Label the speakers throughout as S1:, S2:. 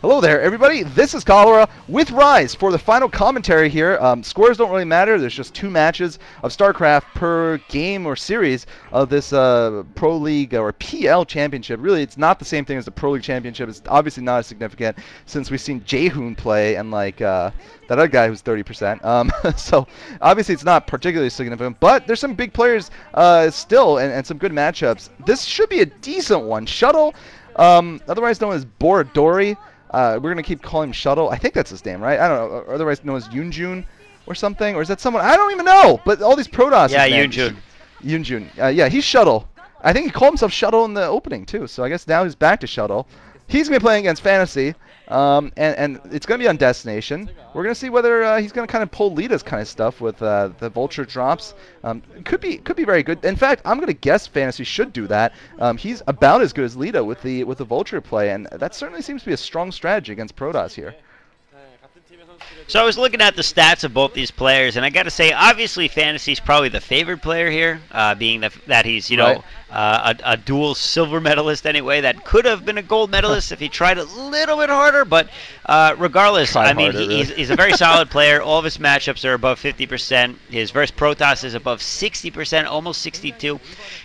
S1: Hello there, everybody. This is Cholera with Rise for the final commentary here. Scores don't really matter. There's just 2 matches of StarCraft per game or series of this Pro League or PL Championship. Really, it's not the same thing as the Pro League Championship. It's obviously not as significant since we've seen Jaehoon play and like that other guy who's 30%. So obviously it's not particularly significant, but there's some big players still and some good matchups. This should be a decent one. Shuttle, otherwise known as Borodori. We're going to keep calling him Shuttle. I think that's his name, right? I don't know. Otherwise known as Yunjun or something. Or is that someone? I don't even know. But all these Protoss.
S2: Yeah, Yunjun.
S1: Yunjun. Yeah, he's Shuttle. I think he called himself Shuttle in the opening, too. So I guess now he's back to Shuttle. He's going to be playing against Fantasy. And it's going to be on Destination. We're going to see whether he's going to kind of pull Lita's kind of stuff with the Vulture drops. Could be very good. In fact, I'm going to guess Fantasy should do that. He's about as good as Lita with the Vulture play, and that certainly seems to be a strong strategy against Protoss here.
S2: So I was looking at the stats of both these players, and I got to say, obviously, Fantasy's probably the favored player here, being that he's, you know, a dual silver medalist anyway. That could have been a gold medalist if he tried a little bit harder, but regardless, I mean, he's a very solid player. All of his matchups are above 50%. His versus Protoss is above 60%, almost 62%.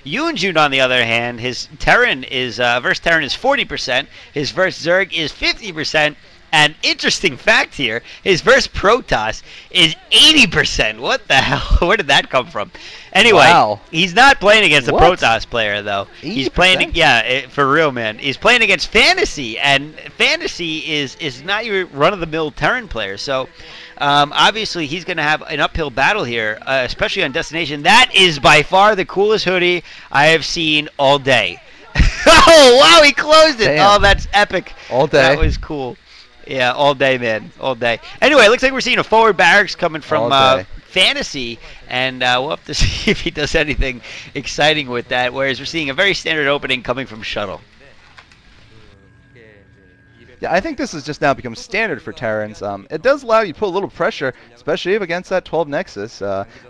S2: Yunjun, on the other hand, his Terran is versus Terran is 40%. His versus Zerg is 50%. An interesting fact here, his versus Protoss is 80%. What the hell? Where did that come from? Anyway, He's not playing against a Protoss player, though. 80%? He's playing, for real, man. He's playing against Fantasy, and Fantasy is not your run-of-the-mill Terran player. So, obviously, he's going to have an uphill battle here, especially on Destination. That is by far the coolest hoodie I have seen all day. Oh, wow, he closed it. Damn. Oh, that's epic.
S1: All day.
S2: That was cool. Yeah, all day, man. All day. Anyway, it looks like we're seeing a forward barracks coming from Fantasy, and we'll have to see if he does anything exciting with that, whereas we're seeing a very standard opening coming from Shuttle.
S1: Yeah, I think this has just now become standard for Terrans. It does allow you to put a little pressure, especially against that 12 Nexus.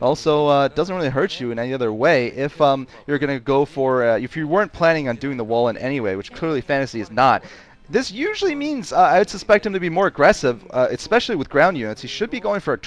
S1: Also, it doesn't really hurt you in any other way if you're going to go for, if you weren't planning on doing the wall in any way, which clearly Fantasy is not. This usually means I would suspect him to be more aggressive, especially with ground units. He should be going for a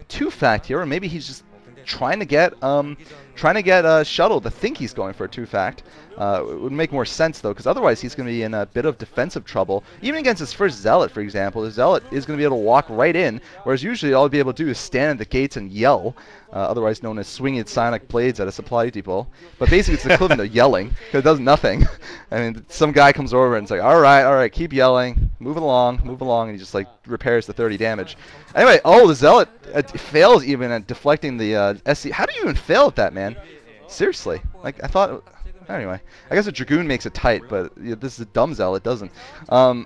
S1: 2-fact here, or maybe he's just trying to get Shuttle to think he's going for a 2-fact. It would make more sense though, because otherwise he's going to be in a bit of defensive trouble. Even against his first Zealot, for example, the Zealot is going to be able to walk right in, whereas usually all he'd be able to do is stand at the gates and yell, otherwise known as swinging sonic blades at a supply depot. But basically it's the equivalent of yelling, because it does nothing. I mean, some guy comes over and it's like, all right, keep yelling, move along, and he just like repairs the 30 damage. Anyway, the Zealot fails even at deflecting the SC. How do you even fail at that, man? Seriously, like I thought. Anyway, I guess a Dragoon makes it tight, but this is a dumb Zealot, doesn't. So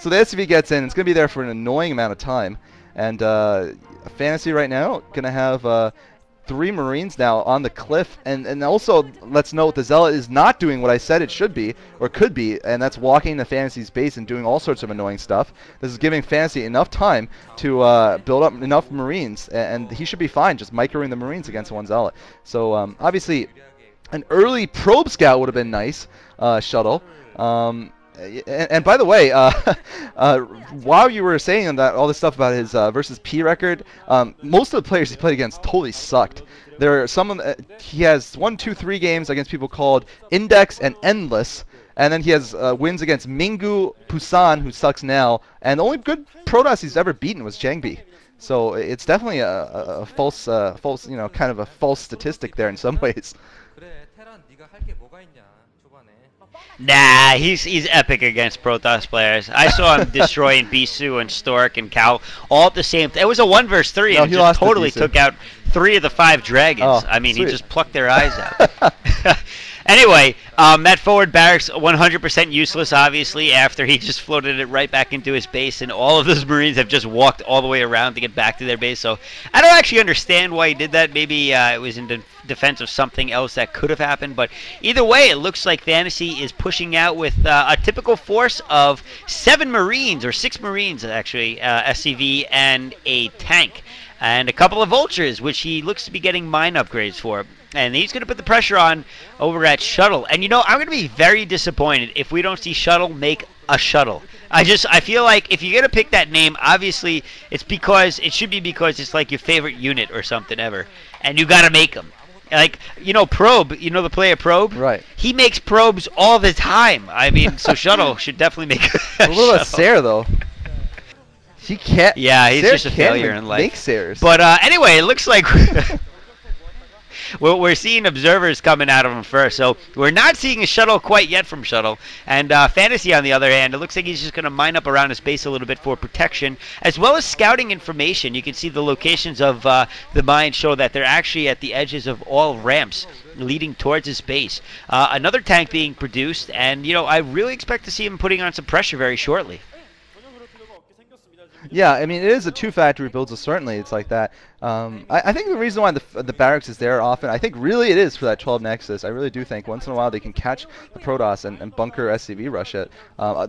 S1: the SCV gets in. It's going to be there for an annoying amount of time. And Fantasy right now going to have 3 Marines now on the cliff. And also, let's note, the Zealot is not doing what I said it should be, or could be, and that's walking into Fantasy's base and doing all sorts of annoying stuff. This is giving Fantasy enough time to build up enough Marines, and he should be fine just microing the Marines against one Zealot. So obviously, an early probe scout would have been nice, Shuttle. And by the way, while you were saying that all this stuff about his versus P record, most of the players he played against totally sucked. There are some he has 1, 2, 3 games against people called Index and Endless, and then he has wins against Mingu, Pusan, who sucks now, and the only good Protoss he's ever beaten was Jangbi. So it's definitely a false, you know, kind of a false statistic there in some ways.
S2: Nah, he's epic against Protoss players. I saw him destroying Bisu and Stork and Cal all at the same time. It was a 1 versus 3, and he just totally took out 3 of the 5 dragons. I mean, sweet. He just plucked their eyes out. Anyway, that forward barracks 100% useless, obviously, after he just floated it right back into his base, and all of those Marines have just walked all the way around to get back to their base. So I don't actually understand why he did that. Maybe it was in defense of something else that could have happened. But either way, it looks like Fantasy is pushing out with a typical force of 7 Marines, or 6 Marines, actually, SCV, and a tank. And a couple of Vultures, which he looks to be getting mine upgrades for. And he's going to put the pressure on over at Shuttle. And, you know, I'm going to be very disappointed if we don't see Shuttle make a Shuttle. I feel like if you're gonna pick that name, obviously it should be because it's like your favorite unit or something ever, and you gotta make them. Like, Probe, the player Probe?
S1: Right.
S2: He makes probes all the time. I mean, so Shuttle should definitely make
S1: a little bit Sarah, though. He can't.
S2: Yeah, he's
S1: Sarah
S2: just a failure in life.
S1: Make Sarahs.
S2: But anyway, it looks like we're seeing observers coming out of him first. So we're not seeing a Shuttle quite yet from Shuttle. And Fantasy, on the other hand, it looks like he's just going to mine up around his base a little bit for protection, as well as scouting information. You can see the locations of the mines show that they're actually at the edges of all ramps leading towards his base. Another tank being produced, and, I really expect to see him putting on some pressure very shortly.
S1: Yeah, I mean, it is a two-factory build, so certainly it's like that. I think the reason why the barracks is there often, I think really it is for that 12 Nexus. I really do think once in a while they can catch the Protoss and bunker SCV rush it.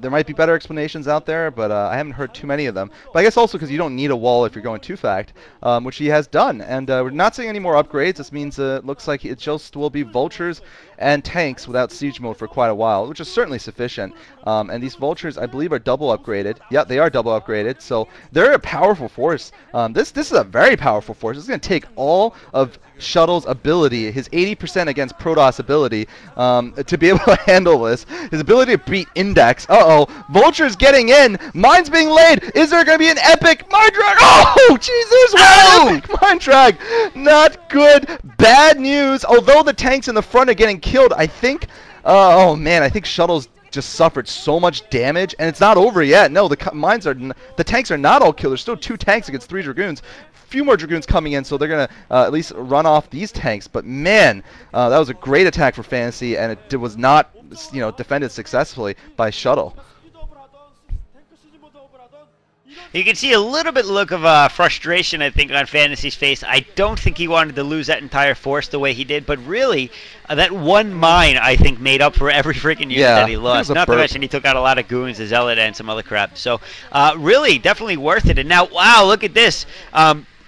S1: There might be better explanations out there, but I haven't heard too many of them. But I guess also because you don't need a wall if you're going two-fact, which he has done. And we're not seeing any more upgrades. This means it looks like it just will be vultures and tanks without siege mode for quite a while, which is certainly sufficient. And these vultures, I believe, are double upgraded. Yeah, they are double upgraded, so they're a powerful force. This is a very powerful force. It's going to take all of Shuttle's ability, his 80% against Protoss ability, to be able to handle this. His ability to beat Index. Uh-oh. Vulture's getting in. Mine's being laid. Is there going to be an epic mine drag? Oh, Jesus. Wow. Epic mine drag. Not good. Bad news. Although the tanks in the front are getting killed, I think, oh, man, I think Shuttle's just suffered so much damage, and it's not over yet. No, the tanks are not all killed. There's still 2 tanks against 3 Dragoons. Few more Dragoons coming in, so they're going to at least run off these tanks. But man, that was a great attack for Fantasy, and it was not, defended successfully by Shuttle.
S2: You can see a little bit look of frustration, I think, on Fantasy's face. I don't think he wanted to lose that entire force the way he did, but really, that one mine, I think, made up for every freaking unit that he lost. Not to mention he took out a lot of goons, a zealot, and some other crap. So, really, definitely worth it. And now, wow, look at this.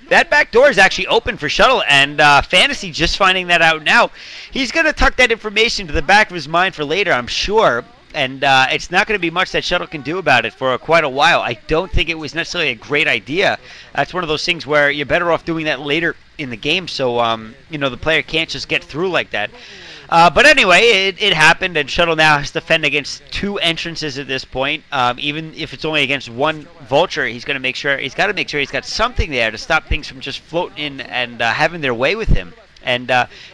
S2: That back door is actually open for Shuttle, and Fantasy just finding that out now. He's going to tuck that information to the back of his mind for later, I'm sure. And it's not going to be much that Shuttle can do about it for quite a while. I don't think it was necessarily a great idea. That's one of those things where you're better off doing that later in the game, so the player can't just get through like that. But anyway, it happened, and Shuttle now has to defend against 2 entrances at this point. Even if it's only against 1 vulture, he's got to make sure he's got something there to stop things from just floating in and having their way with him. And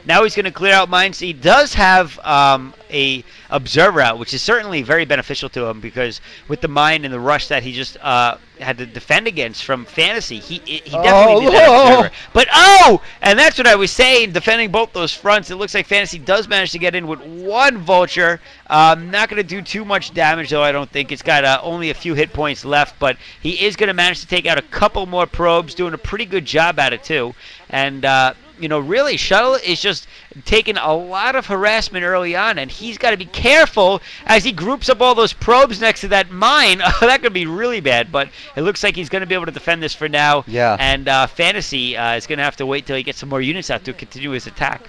S2: now he's going to clear out mines. He does have a observer out, which is certainly very beneficial to him, because with the mine and the rush that he just had to defend against from Fantasy, he definitely did that observer. But and that's what I was saying, defending both those fronts. It looks like Fantasy does manage to get in with 1 vulture. Not going to do too much damage, though, I don't think. It's got only a few hit points left, but he is going to manage to take out a couple more probes, doing a pretty good job at it, too. And really, Shuttle is just taking a lot of harassment early on, and he's got to be careful as he groups up all those probes next to that mine. That could be really bad, but it looks like he's going to be able to defend this for now.
S1: Yeah.
S2: And Fantasy is going to have to wait till he gets some more units out to continue his attack.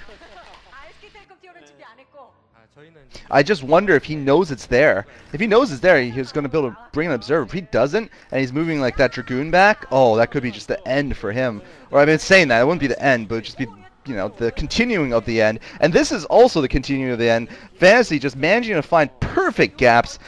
S1: I just wonder if he knows it's there. If he knows it's there, he's going to be able to bring an observer. If he doesn't, and he's moving like that Dragoon back, oh, that could be just the end for him. Or I've been saying that. It wouldn't be the end, but it would just be, the continuing of the end. And this is also the continuing of the end. Fantasy just managing to find perfect gaps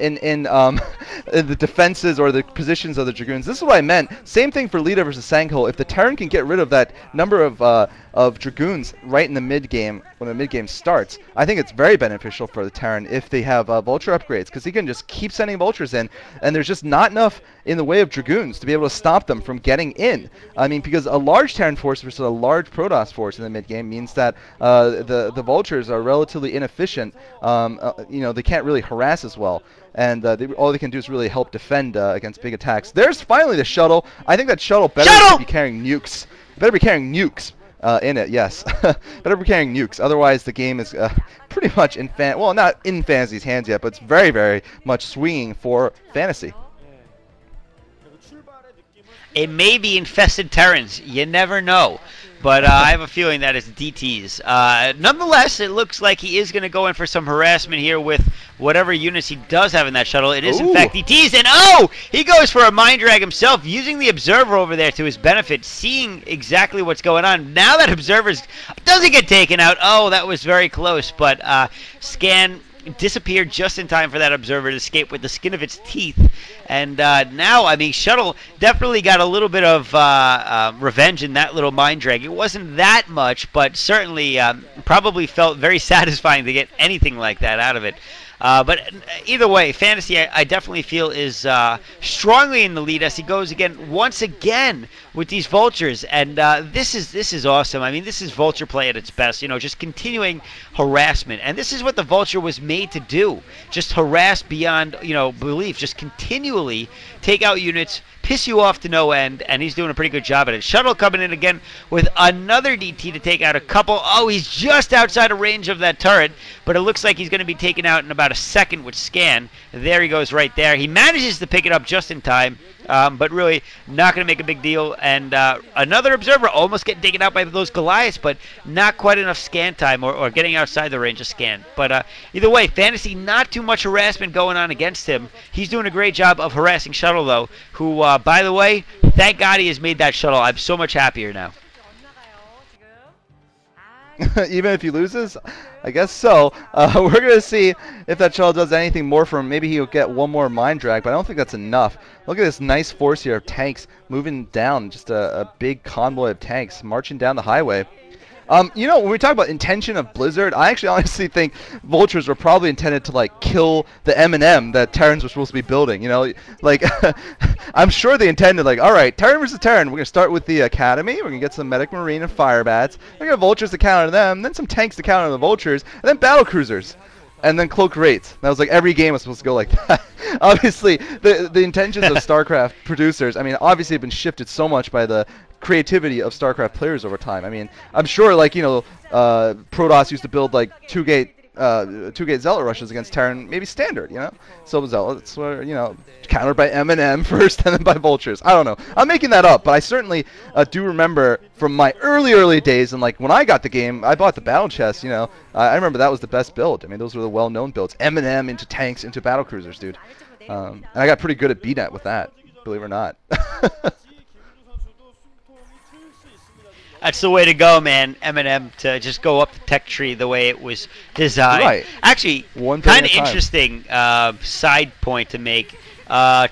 S1: in the defenses or the positions of the Dragoons. This is what I meant. Same thing for Lita versus Sangho. If the Terran can get rid of that number of Dragoons right in the mid-game, when the mid-game starts, I think it's very beneficial for the Terran if they have Vulture upgrades, because he can just keep sending Vultures in, and there's just not enough in the way of Dragoons to be able to stop them from getting in. I mean, because a large Terran force versus a large Protoss force in the mid-game means that the Vultures are relatively inefficient. They can't really harass as well. And all they can do is really help defend against big attacks. There's finally the Shuttle. I think that Shuttle better be carrying nukes. Better be carrying nukes in it, yes. Better be carrying nukes. Otherwise, the game is pretty much not in Fantasy's hands yet, but it's very, very much swinging for Fantasy.
S2: It may be infested Terrans. You never know. but I have a feeling that it's DTs. Nonetheless, it looks like he is going to go in for some harassment here with whatever units he does have in that shuttle. It is, in fact, DTs. And, oh, he goes for a mind drag himself, using the observer over there to his benefit, seeing exactly what's going on. Now that observer doesn't get taken out. Oh, that was very close. But Scan disappeared just in time for that observer to escape with the skin of its teeth. And now, I mean, Shuttle definitely got a little bit of revenge in that little mind drag. It wasn't that much, but certainly probably felt very satisfying to get anything like that out of it. But either way, Fantasy, I definitely feel, is strongly in the lead as he goes once again with these vultures. And this is awesome. I mean, this is vulture play at its best. You know, just continuing harassment. And this is what the vulture was made to do. Just harass beyond, belief. Just continually take out units, piss you off to no end, and he's doing a pretty good job at it. Shuttle coming in again with another DT to take out a couple. Oh, he's just outside of range of that turret, but it looks like he's going to be taken out in about a second with Scan. There he goes right there. He manages to pick it up just in time, but really not going to make a big deal. And another observer almost getting taken out by those Goliaths, but not quite enough scan time or getting outside the range of Scan. But either way, Fantasy, not too much harassment going on against him. He's doing a great job of harassing Shuttle, though, who, by the way, thank God he has made that shuttle. I'm so much happier now.
S1: Even if he loses? I guess so. We're going to see if that shuttle does anything more for him. Maybe he'll get one more mind drag, but I don't think that's enough. Look at this nice force here of tanks moving down. Just a big convoy of tanks marching down the highway. When we talk about intention of Blizzard, I actually honestly think vultures were probably intended to, like, kill the M&M that Terrans were supposed to be building, Like, I'm sure they intended, like, all right, Terran versus Terran, we're going to start with the Academy, we're going to get some Medic Marine and Fire Bats, we're going to vultures to counter them, then some tanks to counter the vultures, and then battle cruisers. And then cloak raids. That was like every game was supposed to go like that. Obviously, the intentions of StarCraft producers, I mean, obviously have been shifted so much by the creativity of StarCraft players over time. I mean, I'm sure, like, Protoss used to build like two-gate Zealot rushes against Terran, maybe standard, So Zealots were, countered by M&M first and then by vultures. I don't know. I'm making that up, but I certainly do remember from my early days, and like when I got the game, I bought the battle chest, I remember that was the best build. I mean, those were the well-known builds. M&M into tanks, into battle cruisers, dude. And I got pretty good at BNet with that, believe it or not.
S2: That's the way to go, man. M&M to just go up the tech tree the way it was designed. Right. Actually, kind of interesting side point to make.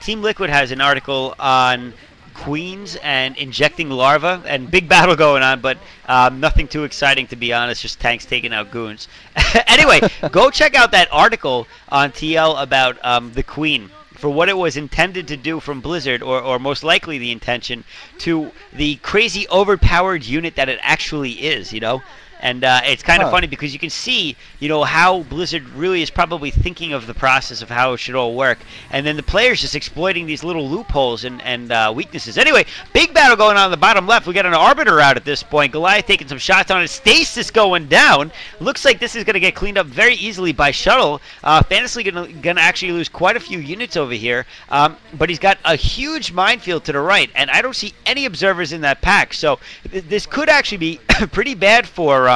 S2: Team Liquid has an article on queens and injecting larva, and big battle going on, but nothing too exciting, to be honest. Just tanks taking out goons. Anyway, go check out that article on TL about the queen, for what it was intended to do from Blizzard, or most likely the intention, to the crazy overpowered unit that it actually is, And it's kind of funny because you can see, how Blizzard really is probably thinking of the process of how it should all work. And then the players just exploiting these little loopholes and weaknesses. Anyway, big battle going on the bottom left. We got an Arbiter out at this point. Goliath taking some shots on it. Stasis going down. Looks like this is going to get cleaned up very easily by Shuttle. Fantasy going to actually lose quite a few units over here. But he's got a huge minefield to the right. And I don't see any observers in that pack. So this could actually be pretty bad for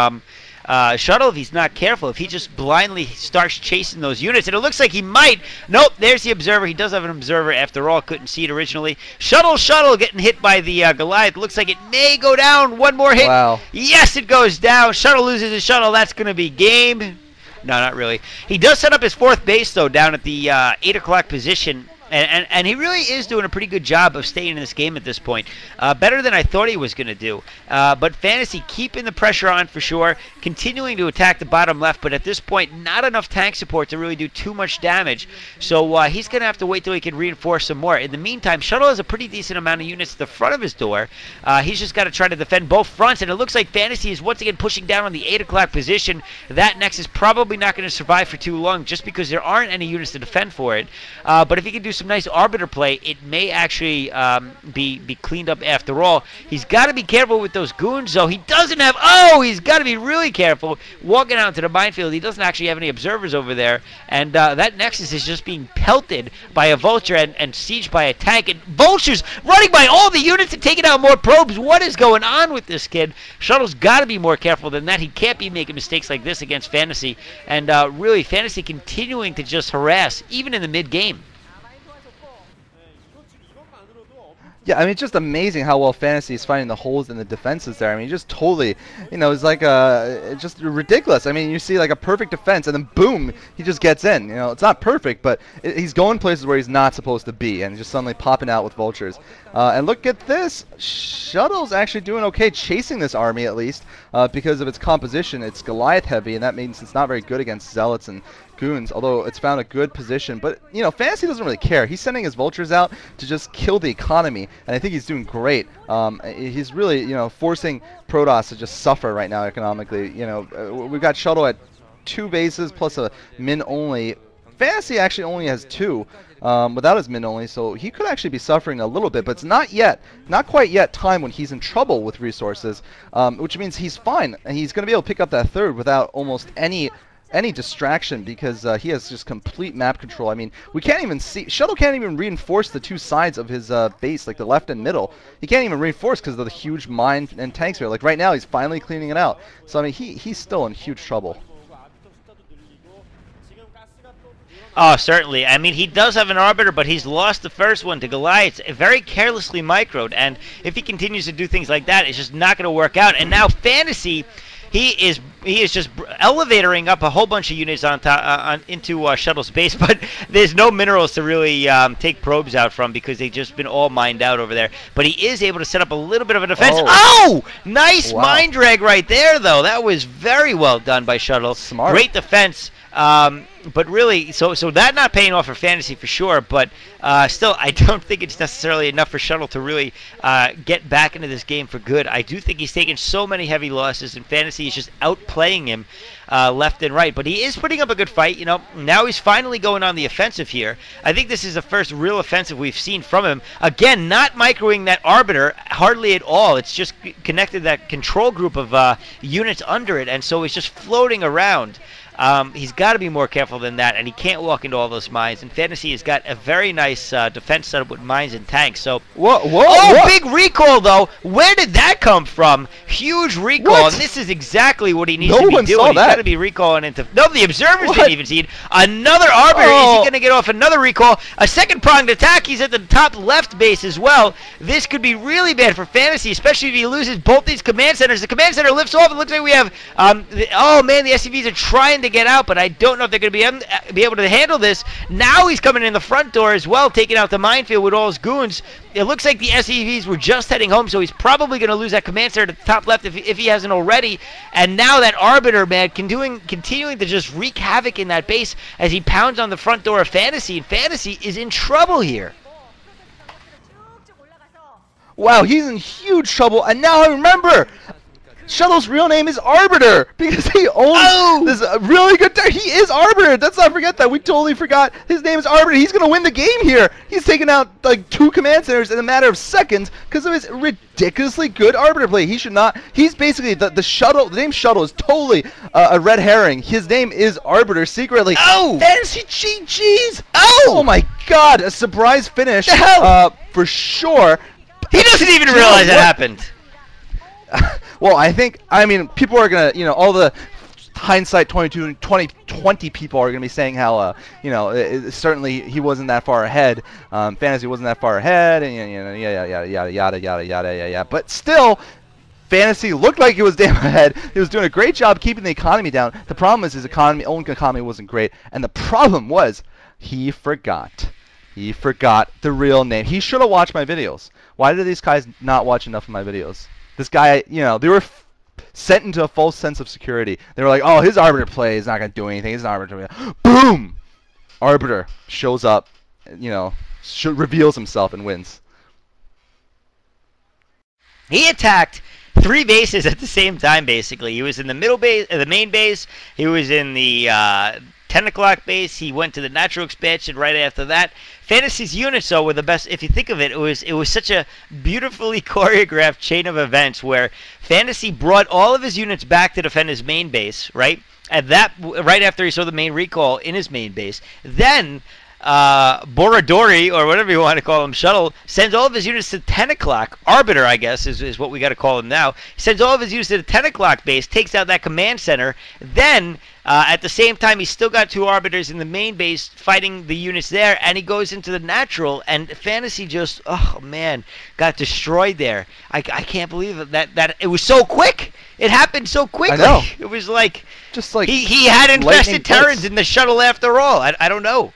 S2: Shuttle if he's not careful, if he just blindly starts chasing those units. And it looks like he might. Nope, there's the observer. He does have an observer after all. Couldn't see it originally. Shuttle getting hit by the Goliath. Looks like it may go down. One more hit.
S1: Wow.
S2: Yes, it goes down. Shuttle loses his shuttle. That's going to be game. No, not really. He does set up his fourth base, though, down at the 8 o'clock position. And he really is doing a pretty good job of staying in this game at this point. Better than I thought he was going to do. But Fantasy keeping the pressure on for sure. Continuing to attack the bottom left. But at this point, not enough tank support to really do too much damage. So he's going to have to wait till he can reinforce some more. In the meantime, Shuttle has a pretty decent amount of units at the front of his door. He's just got to try to defend both fronts. And it looks like Fantasy is once again pushing down on the 8 o'clock position. That Nexus is probably not going to survive for too long just because there aren't any units to defend for it. But if he can do some nice arbiter play, it may actually be cleaned up after all. He's got to be careful with those goons, though. He doesn't have... Oh, he's got to be really careful walking out into the minefield. He doesn't actually have any observers over there, and that Nexus is just being pelted by a Vulture and sieged by a tank. And Vulture's running by all the units and taking out more probes. What is going on with this kid? Shuttle's got to be more careful than that. He can't be making mistakes like this against Fantasy, and really, Fantasy continuing to just harass, even in the mid-game.
S1: Yeah, I mean, it's just amazing how well Fantasy is finding the holes in the defenses there. I mean, just totally, it's like just ridiculous. I mean, you see like a perfect defense, and then boom, he just gets in. It's not perfect, but he's going places where he's not supposed to be, and just suddenly popping out with Vultures. And look at this, Shuttle's actually doing okay chasing this army, at least, because of its composition. It's Goliath heavy, and that means it's not very good against Zealots and Goons, although it's found a good position. But, Fantasy doesn't really care. He's sending his Vultures out to just kill the economy, and I think he's doing great. He's really, forcing Protoss to just suffer right now economically. We've got Shuttle at 2 bases plus a min only. Fantasy actually only has 2 without his min only, so he could actually be suffering a little bit, but it's not quite yet time when he's in trouble with resources, which means he's fine, and he's going to be able to pick up that 3rd without almost any distraction, because he has just complete map control. I mean, we can't even see, Shuttle can't even reinforce the 2 sides of his base, like the left and middle. He can't even reinforce because of the huge mine and tanks here. Like right now, he's finally cleaning it out. So I mean, he's still in huge trouble.
S2: Oh, certainly. I mean, he does have an Arbiter, but he's lost the first one to Goliath. Very carelessly microed, and if he continues to do things like that, it's just not going to work out. And now Fantasy, he is just elevatoring up a whole bunch of units into Shuttle's base, but there's no minerals to really take probes out from because they've just been all mined out over there. But he is able to set up a little bit of a defense. Oh! Nice mine drag right there, though. That was very well done by Shuttle.
S1: Smart.
S2: Great defense. But really, so that not paying off for Fantasy for sure, but still, I don't think it's necessarily enough for Shuttle to really get back into this game for good. I do think he's taken so many heavy losses, and Fantasy is just outplaying him left and right. But he is putting up a good fight. Now he's finally going on the offensive here. I think this is the first real offensive we've seen from him. Again, not microing that Arbiter hardly at all. It's just connected that control group of units under it, and so he's just floating around. He's got to be more careful than that, and he can't walk into all those mines. And Fantasy has got a very nice defense setup with mines and tanks. So, big recall though. Where did that come from? Huge recall. And this is exactly what he needs to be doing. He's got to be recalling into. No, the observers didn't even see it. Another Arbiter. Is he going to get off another recall? A second pronged attack. He's at the top left base as well. This could be really bad for Fantasy, especially if he loses both these command centers. The command center lifts off. It looks like we have. Oh man, the SCVs are trying to get out, but I don't know if they're going to be able to handle this. Now he's coming in the front door as well, taking out the minefield with all his goons. It looks like the SCVs were just heading home, so he's probably going to lose that command center at the top left if he hasn't already. And now that Arbiter, man, continuing to just wreak havoc in that base as he pounds on the front door of Fantasy, and Fantasy is in trouble here.
S1: Wow, he's in huge trouble, and now I remember! Shuttle's real name is Arbiter because he owns this really good. He is Arbiter. Let's not forget that. We totally forgot his name is Arbiter. He's gonna win the game here. He's taken out like 2 command centers in a matter of seconds because of his ridiculously good Arbiter play. He should not. He's basically the Shuttle. The name Shuttle is totally a red herring. His name is Arbiter secretly.
S2: Oh,
S1: Fantasy GG's. Oh my God, a surprise finish. For sure.
S2: He doesn't even realize that happened.
S1: Well, I mean, people are going to, all the hindsight 2020 people are going to be saying how, certainly he wasn't that far ahead. Fantasy wasn't that far ahead, and, yada. But still, Fantasy looked like he was damn ahead. He was doing a great job keeping the economy down. The problem is his own economy wasn't great, and the problem was he forgot. He forgot the real name. He should have watched my videos. Why did these guys not watch enough of my videos? This guy, they were sent into a false sense of security. They were like, oh, his Arbiter play is not going to do anything. He's an Arbiter. Boom! Arbiter shows up, reveals himself and wins.
S2: He attacked 3 bases at the same time, basically. He was in the middle base, the main base. He was in the 10 o'clock base. He went to the natural expansion right after that. Fantasy's units, though, were the best. If you think of it, it was such a beautifully choreographed chain of events where Fantasy brought all of his units back to defend his main base, right? And that right after he saw the main recall in his main base. Then Borodori, or whatever you want to call him, Shuttle, sends all of his units to 10 o'clock. Arbiter, I guess, is what we got to call him now. He sends all of his units to the 10 o'clock base, takes out that command center. Then, at the same time, he's still got 2 Arbiters in the main base fighting the units there, and he goes into the natural, and Fantasy just, oh, man, got destroyed there. I can't believe it. That it was so quick. It happened so quickly.
S1: I know.
S2: It was like,
S1: just like
S2: he had infested Terrans in the Shuttle after all. I don't know.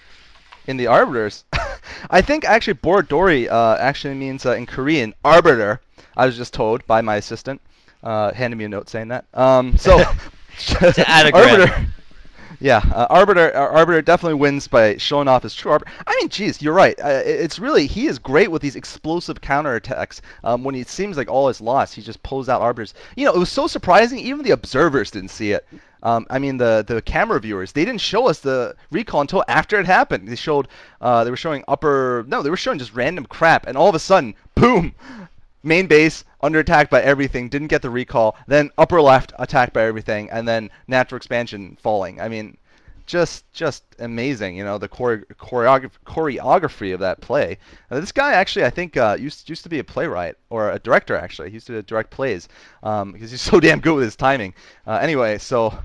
S1: In the Arbiters. I think actually Borodori actually means in Korean arbiter. I was just told by my assistant. Handed me a note saying that. So Arbiter. Yeah, Arbiter definitely wins by showing off his true Arbiter. I mean, geez, you're right. It's really, he is great with these explosive counterattacks. When it seems like all is lost, he just pulls out Arbiters. You know, it was so surprising, even the observers didn't see it. I mean, the camera viewers, they didn't show us the recall until after it happened. They showed, they were showing they were showing just random crap, and all of a sudden, boom! Main base under attack by everything, didn't get the recall, then upper left attacked by everything, and then natural expansion falling. I mean, just amazing, you know, the choreography of that play. This guy actually, I think, used to be a playwright, or a director actually. He used to direct plays because he's so damn good with his timing. Anyway, so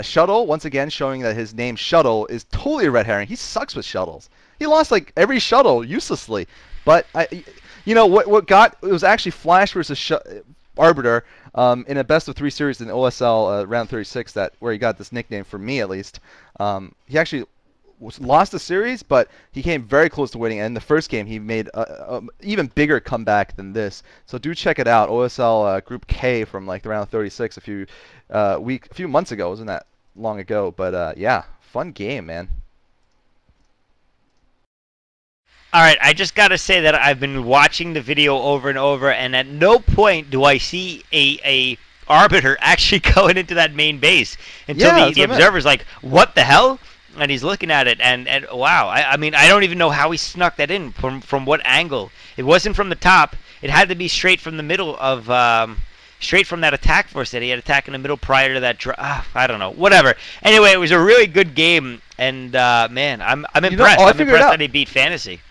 S1: Shuttle, once again, showing that his name Shuttle is totally a red herring. He sucks with shuttles. He lost like every shuttle uselessly. But you know what it was actually Flash versus Arbiter in a best of 3 series in OSL round 36 where he got this nickname from me at least. He actually lost the series, but he came very close to winning. And in the first game, he made a even bigger comeback than this. So do check it out. OSL Group K from like the round 36 a few months ago. Wasn't that long ago? But yeah, fun game, man.
S2: All right, I just got to say that I've been watching the video over and over, and at no point do I see a Arbiter actually going into that main base until the observer's like, what the hell? And he's looking at it, and wow, I mean, I don't even know how he snuck that in, from what angle. It wasn't from the top. It had to be straight from the middle of, straight from that attack force that he had attack in the middle prior to that I don't know, whatever. Anyway, it was a really good game, and man, I'm impressed. I'm impressed that he beat Fantasy.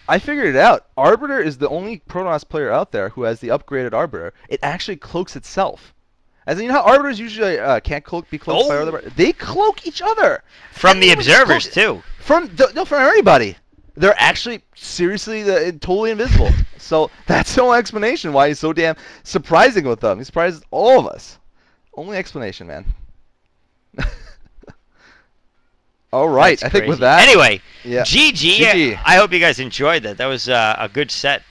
S1: I figured it out. Arbiter is the only Protoss player out there who has the upgraded Arbiter. It actually cloaks itself. As in, you know how Arbiters usually can't be cloaked by other. They cloak each other.
S2: From the observers too.
S1: From everybody. They're actually seriously totally invisible. So that's the only explanation why he's so damn surprising with them. He surprises all of us. Only explanation, man. All right, I think with that.
S2: Anyway,
S1: yeah.
S2: GG. I hope you guys enjoyed that. That was a good set.